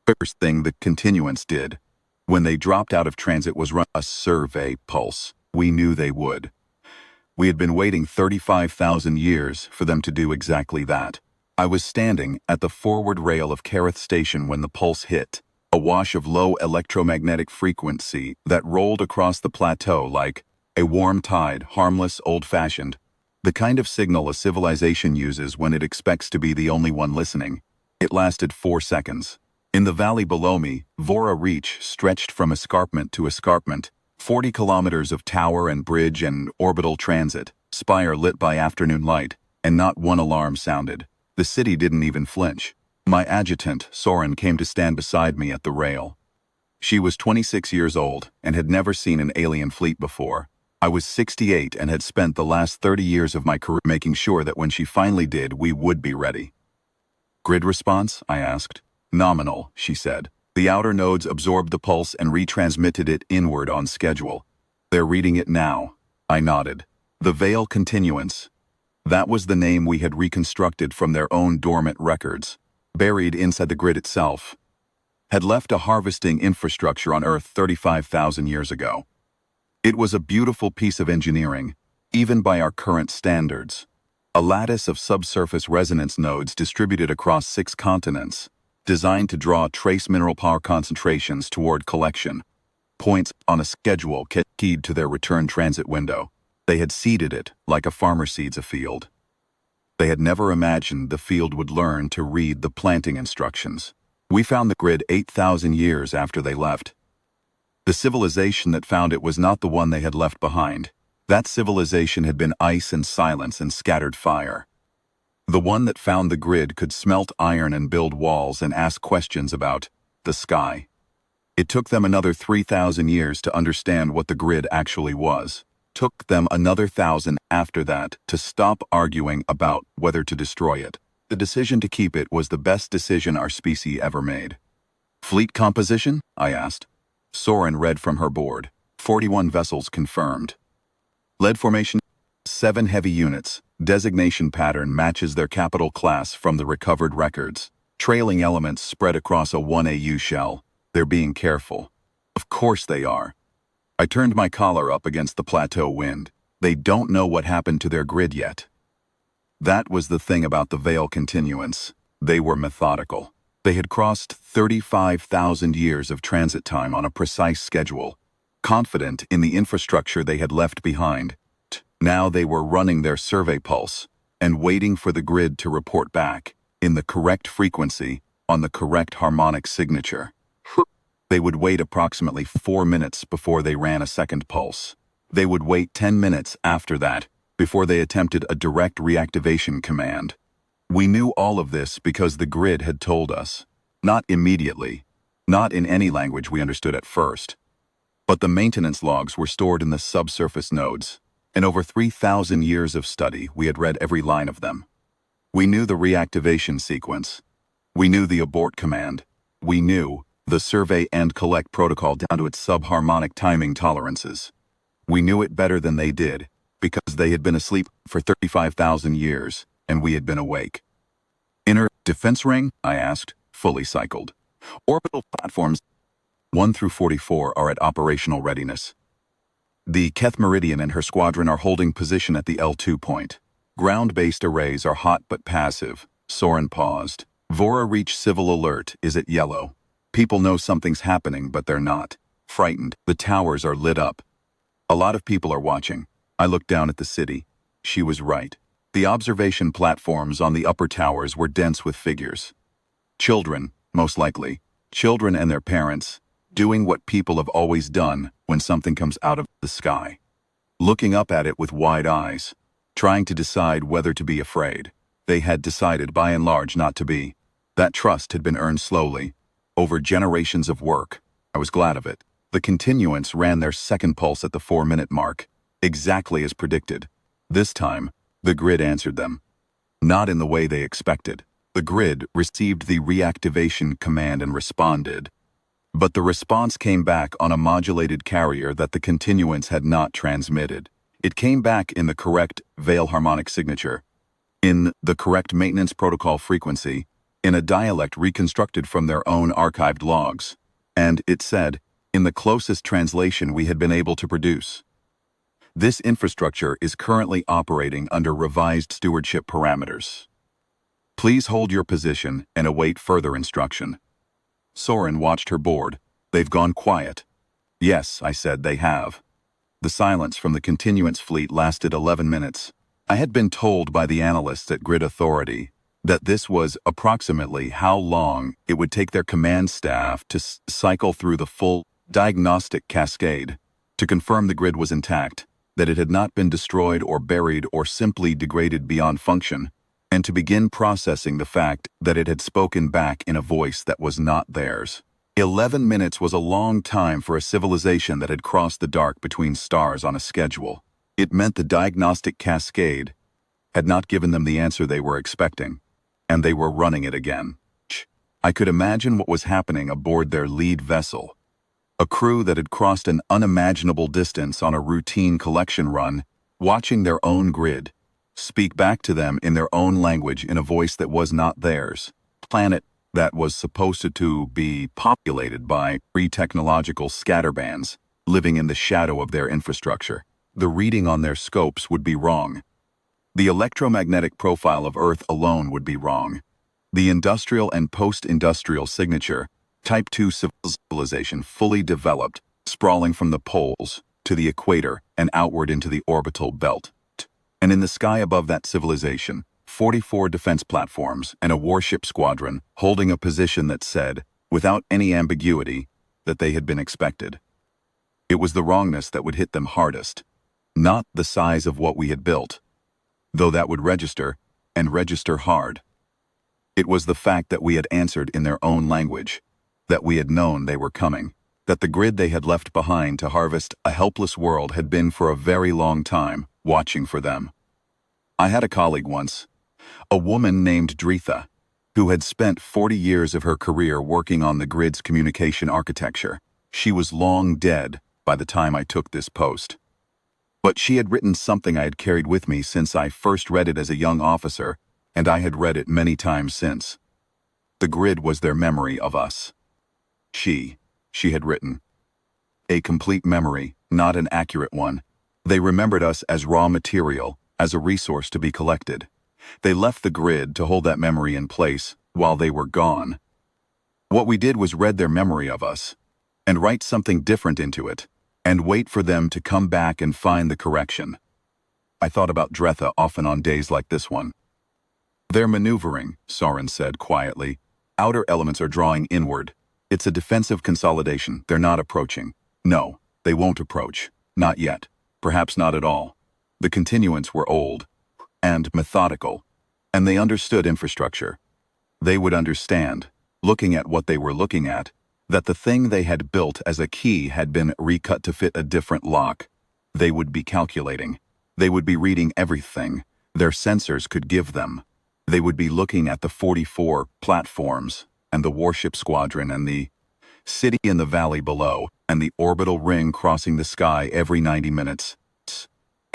First thing the continuance did, when they dropped out of transit, was run a survey pulse. We knew they would. We had been waiting 35,000 years for them to do exactly that. I was standing at the forward rail of Carith Station when the pulse hit, a wash of low electromagnetic frequency that rolled across the plateau like a warm tide, harmless, old-fashioned, the kind of signal a civilization uses when it expects to be the only one listening. It lasted 4 seconds. In the valley below me, Vora Reach stretched from escarpment to escarpment, 40 kilometers of tower and bridge and orbital transit, spire lit by afternoon light, and not one alarm sounded. The city didn't even flinch. My adjutant, Soren, came to stand beside me at the rail. She was 26 years old and had never seen an alien fleet before. I was 68 and had spent the last 30 years of my career making sure that when she finally did, we would be ready. Grid response? I asked. Nominal, she said. The outer nodes absorbed the pulse and retransmitted it inward on schedule. They're reading it now. I nodded. The Veil Continuance. That was the name we had reconstructed from their own dormant records, buried inside the grid itself. Had left a harvesting infrastructure on Earth 35,000 years ago. It was a beautiful piece of engineering, even by our current standards. A lattice of subsurface resonance nodes distributed across 6 continents, designed to draw trace mineral power concentrations toward collection points on a schedule keyed to their return transit window. They had seeded it like a farmer seeds a field. They had never imagined the field would learn to read the planting instructions. We found the grid 8,000 years after they left. The civilization that found it was not the one they had left behind. That civilization had been ice and silence and scattered fire. The one that found the grid could smelt iron and build walls and ask questions about the sky. It took them another 3,000 years to understand what the grid actually was. Took them another 1,000 after that to stop arguing about whether to destroy it. The decision to keep it was the best decision our species ever made. Fleet composition? I asked. Soren read from her board. 41 vessels confirmed. Lead formation? 7 heavy units. Designation pattern matches their capital class from the recovered records. Trailing elements spread across a 1AU shell. They're being careful. Of course they are. I turned my collar up against the plateau wind. They don't know what happened to their grid yet. That was the thing about the Veil Continuance. They were methodical. They had crossed 35,000 years of transit time on a precise schedule, confident in the infrastructure they had left behind. Now they were running their survey pulse and waiting for the grid to report back in the correct frequency on the correct harmonic signature. They would wait approximately 4 minutes before they ran a second pulse. They would wait 10 minutes after that before they attempted a direct reactivation command. We knew all of this because the grid had told us. Not immediately, not in any language we understood at first. But the maintenance logs were stored in the subsurface nodes. In over 3,000 years of study, we had read every line of them. We knew the reactivation sequence. We knew the abort command. We knew the survey and collect protocol down to its subharmonic timing tolerances. We knew it better than they did because they had been asleep for 35,000 years and we had been awake. Inner defense ring? I asked, fully cycled. Orbital platforms 1 through 44 are at operational readiness. The Keth Meridian and her squadron are holding position at the L2 point. Ground-based arrays are hot but passive. Soren paused. Vora Reach Civil Alert is at yellow. People know something's happening, but they're not. Frightened. The towers are lit up. A lot of people are watching. I looked down at the city. She was right. The observation platforms on the upper towers were dense with figures. Children, most likely. Children and their parents, doing what people have always done when something comes out of the sky. Looking up at it with wide eyes, trying to decide whether to be afraid. They had decided by and large not to be. That trust had been earned slowly, over generations of work. I was glad of it. The continuance ran their second pulse at the 4-minute mark, exactly as predicted. This time, the grid answered them. Not in the way they expected. The grid received the reactivation command and responded. But the response came back on a modulated carrier that the continuance had not transmitted. It came back in the correct Veil harmonic signature, in the correct maintenance protocol frequency, in a dialect reconstructed from their own archived logs. And, it said, in the closest translation we had been able to produce. This infrastructure is currently operating under revised stewardship parameters. Please hold your position and await further instruction. Soren watched her board. They've gone quiet. Yes, I said, they have. The silence from the continuance fleet lasted 11 minutes. I had been told by the analysts at Grid Authority that this was approximately how long it would take their command staff to cycle through the full diagnostic cascade to confirm the grid was intact, that it had not been destroyed or buried or simply degraded beyond function, and to begin processing the fact that it had spoken back in a voice that was not theirs. 11 minutes was a long time for a civilization that had crossed the dark between stars on a schedule. It meant the diagnostic cascade had not given them the answer they were expecting, and they were running it again. I could imagine what was happening aboard their lead vessel. A crew that had crossed an unimaginable distance on a routine collection run, watching their own grid speak back to them in their own language in a voice that was not theirs. Planet that was supposed to be populated by pre-technological scatterbands living in the shadow of their infrastructure. The reading on their scopes would be wrong. The electromagnetic profile of Earth alone would be wrong. The industrial and post-industrial signature, Type 2 civilization fully developed, sprawling from the poles to the equator and outward into the orbital belt. And in the sky above that civilization, 44 defense platforms and a warship squadron holding a position that said, without any ambiguity, that they had been expected. It was the wrongness that would hit them hardest, not the size of what we had built, though that would register, and register hard. It was the fact that we had answered in their own language, that we had known they were coming, that the grid they had left behind to harvest a helpless world had been for a very long time watching for them. I had a colleague once, a woman named Dritha, who had spent 40 years of her career working on the grid's communication architecture. She was long dead by the time I took this post. But she had written something I had carried with me since I first read it as a young officer, and I had read it many times since. The grid was their memory of us. She had written. A complete memory, not an accurate one. They remembered us as raw material, as a resource to be collected. They left the grid to hold that memory in place while they were gone. What we did was read their memory of us, and write something different into it, and wait for them to come back and find the correction. I thought about Dretha often on days like this one. They're maneuvering, Soren said quietly. Outer elements are drawing inward. It's a defensive consolidation. They're not approaching. No, they won't approach. Not yet. Perhaps not at all. The continuants were old and methodical, and they understood infrastructure. They would understand, looking at what they were looking at, that the thing they had built as a key had been recut to fit a different lock. They would be calculating. They would be reading everything their sensors could give them. They would be looking at the 44 platforms and the warship squadron and the city in the valley below and the orbital ring crossing the sky every 90 minutes.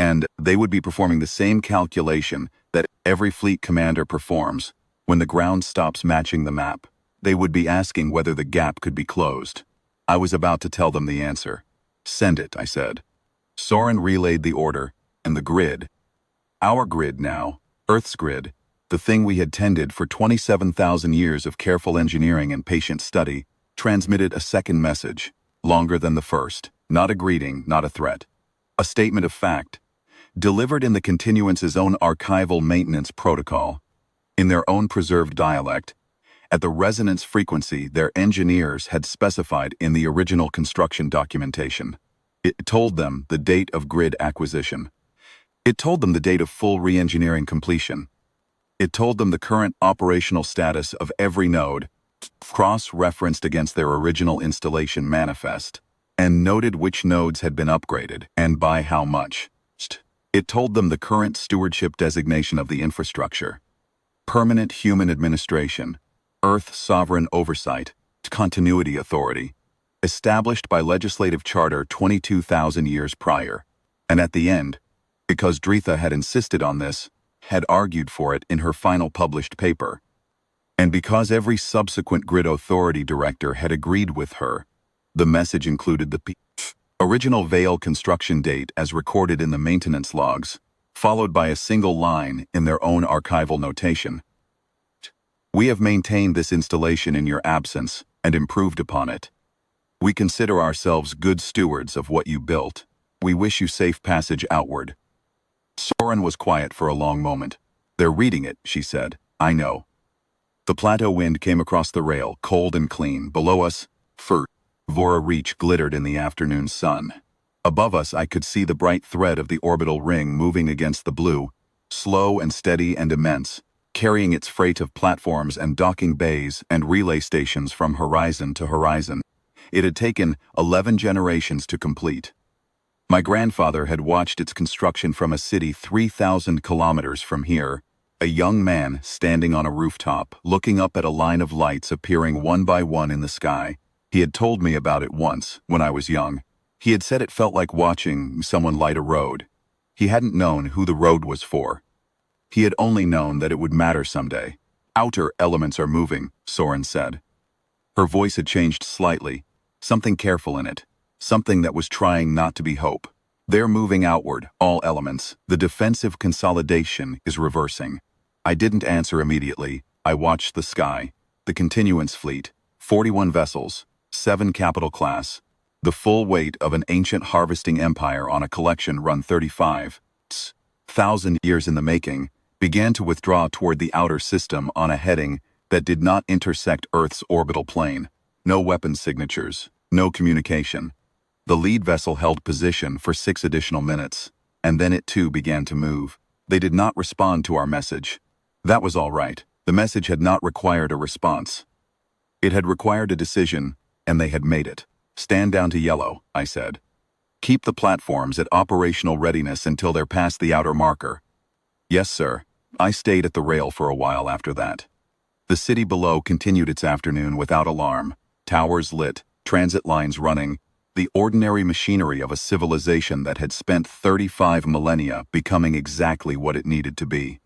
And they would be performing the same calculation that every fleet commander performs when the ground stops matching the map. They would be asking whether the gap could be closed. I was about to tell them the answer. Send it, I said. Soren relayed the order, and the grid, our grid now, Earth's grid, the thing we had tended for 27,000 years of careful engineering and patient study, transmitted a second message, longer than the first, not a greeting, not a threat. A statement of fact, delivered in the continuance's own archival maintenance protocol, in their own preserved dialect, at the resonance frequency their engineers had specified in the original construction documentation. It told them the date of grid acquisition. It told them the date of full re-engineering completion. It told them the current operational status of every node, cross-referenced against their original installation manifest, and noted which nodes had been upgraded and by how much. It told them the current stewardship designation of the infrastructure. Permanent Human Administration, Earth Sovereign Oversight, Continuity Authority, established by Legislative Charter 22,000 years prior, and at the end, because Dritha had insisted on this, had argued for it in her final published paper. And because every subsequent grid authority director had agreed with her, the message included the original Vale construction date as recorded in the maintenance logs, followed by a single line in their own archival notation. We have maintained this installation in your absence and improved upon it. We consider ourselves good stewards of what you built. We wish you safe passage outward. Soren was quiet for a long moment. They're reading it, she said. I know. The plateau wind came across the rail, cold and clean. Below us, Vora Reach glittered in the afternoon sun. Above us, I could see the bright thread of the orbital ring moving against the blue, slow and steady and immense, carrying its freight of platforms and docking bays and relay stations from horizon to horizon. It had taken 11 generations to complete. My grandfather had watched its construction from a city 3,000 kilometers from here, a young man standing on a rooftop, looking up at a line of lights appearing one by one in the sky. He had told me about it once, when I was young. He had said it felt like watching someone light a road. He hadn't known who the road was for. He had only known that it would matter someday. Outer elements are moving, Soren said. Her voice had changed slightly, something careful in it, something that was trying not to be hope. They're moving outward, all elements. The defensive consolidation is reversing. I didn't answer immediately. I watched the sky, the continuance fleet, 41 vessels, 7 capital class, the full weight of an ancient harvesting empire on a collection run 35,000 years in the making, began to withdraw toward the outer system on a heading that did not intersect Earth's orbital plane. No weapon signatures, no communication. The lead vessel held position for 6 additional minutes, and then it too began to move. They did not respond to our message. That was all right. The message had not required a response. It had required a decision, and they had made it. Stand down to yellow, I said. Keep the platforms at operational readiness until they're past the outer marker. Yes, sir. I stayed at the rail for a while after that. The city below continued its afternoon without alarm. Towers lit, transit lines running, the ordinary machinery of a civilization that had spent 35 millennia becoming exactly what it needed to be.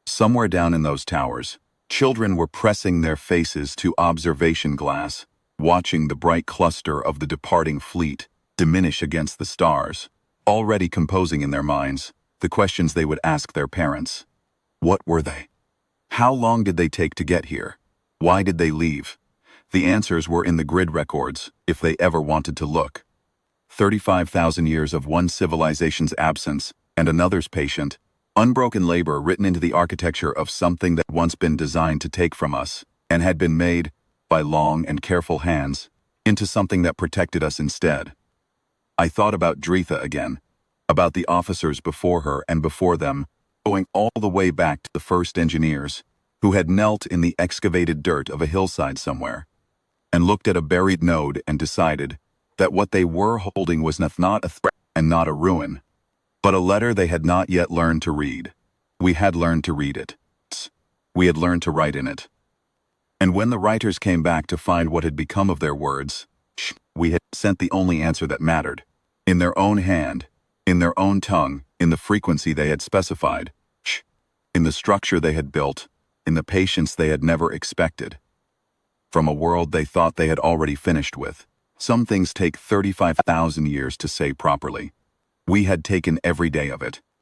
Somewhere down in those towers, children were pressing their faces to observation glass, watching the bright cluster of the departing fleet diminish against the stars, already composing in their minds the questions they would ask their parents. What were they? How long did they take to get here? Why did they leave? The answers were in the grid records, if they ever wanted to look. 35,000 years of one civilization's absence and another's patient, unbroken labor written into the architecture of something that once been designed to take from us, and had been made, by long and careful hands, into something that protected us instead. I thought about Dritha again, about the officers before her and before them, going all the way back to the first engineers, who had knelt in the excavated dirt of a hillside somewhere, and looked at a buried node and decided that what they were holding was not a threat and not a ruin, but a letter they had not yet learned to read. We had learned to read it. We had learned to write in it. And when the writers came back to find what had become of their words, we had sent the only answer that mattered, in their own hand, in their own tongue, in the frequency they had specified, in the structure they had built, in the patience they had never expected. From a world they thought they had already finished with. Some things take 35,000 years to say properly. We had taken every day of it.